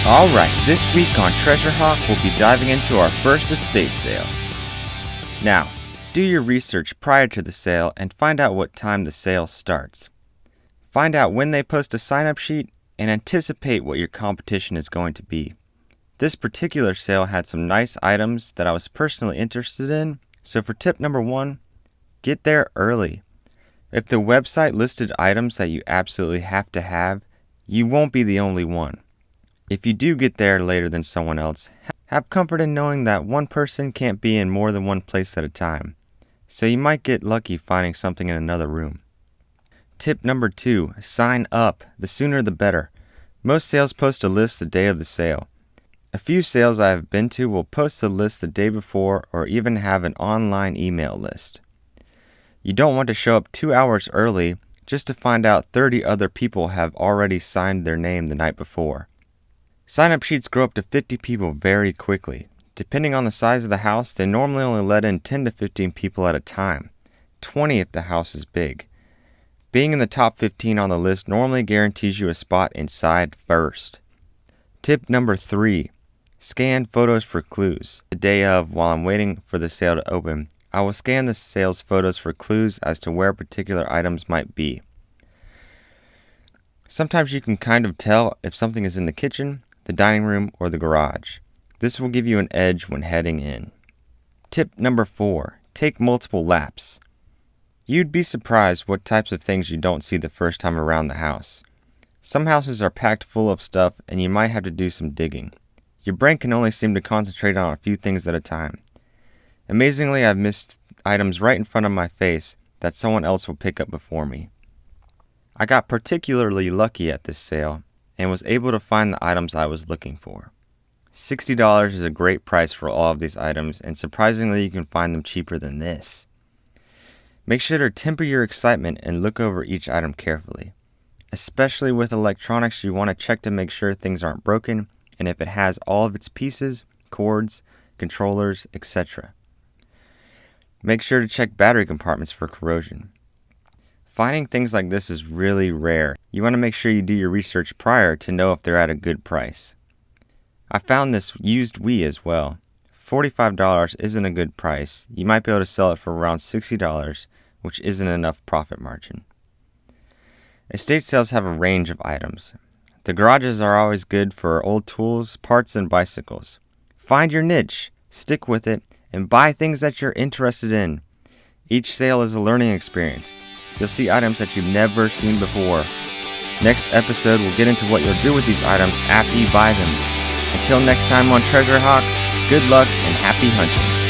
Alright, this week on Treasure Hawk, we'll be diving into our first estate sale. Now, do your research prior to the sale and find out what time the sale starts. Find out when they post a sign-up sheet and anticipate what your competition is going to be. This particular sale had some nice items that I was personally interested in, so for tip number 1, get there early. If the website listed items that you absolutely have to have, you won't be the only one. If you do get there later than someone else, have comfort in knowing that one person can't be in more than one place at a time, so you might get lucky finding something in another room. Tip number 2, sign up. The sooner the better. Most sales post a list the day of the sale. A few sales I have been to will post the list the day before or even have an online email list. You don't want to show up 2 hours early just to find out 30 other people have already signed their name the night before. Sign-up sheets grow up to 50 people very quickly. Depending on the size of the house, they normally only let in 10 to 15 people at a time, 20 if the house is big. Being in the top 15 on the list normally guarantees you a spot inside first. Tip number 3, scan photos for clues. The day of, while I'm waiting for the sale to open, I will scan the sales photos for clues as to where particular items might be. Sometimes you can kind of tell if something is in the kitchen, the dining room, or the garage. This will give you an edge when heading in. Tip number 4, take multiple laps. You'd be surprised what types of things you don't see the first time around the house. Some houses are packed full of stuff and you might have to do some digging. Your brain can only seem to concentrate on a few things at a time. Amazingly, I've missed items right in front of my face that someone else will pick up before me. I got particularly lucky at this sale and was able to find the items I was looking for. $60 is a great price for all of these items, and surprisingly you can find them cheaper than this. Make sure to temper your excitement and look over each item carefully. Especially with electronics, you want to check to make sure things aren't broken and if it has all of its pieces, cords, controllers, etc. Make sure to check battery compartments for corrosion. Finding things like this is really rare. You want to make sure you do your research prior to know if they're at a good price. I found this used Wii as well. $45 isn't a good price. You might be able to sell it for around $60, which isn't enough profit margin. Estate sales have a range of items. The garages are always good for old tools, parts, and bicycles. Find your niche, stick with it, and buy things that you're interested in. Each sale is a learning experience. You'll see items that you've never seen before. Next episode, we'll get into what you'll do with these items after you buy them. Until next time on Treasure Hawk, good luck and happy hunting.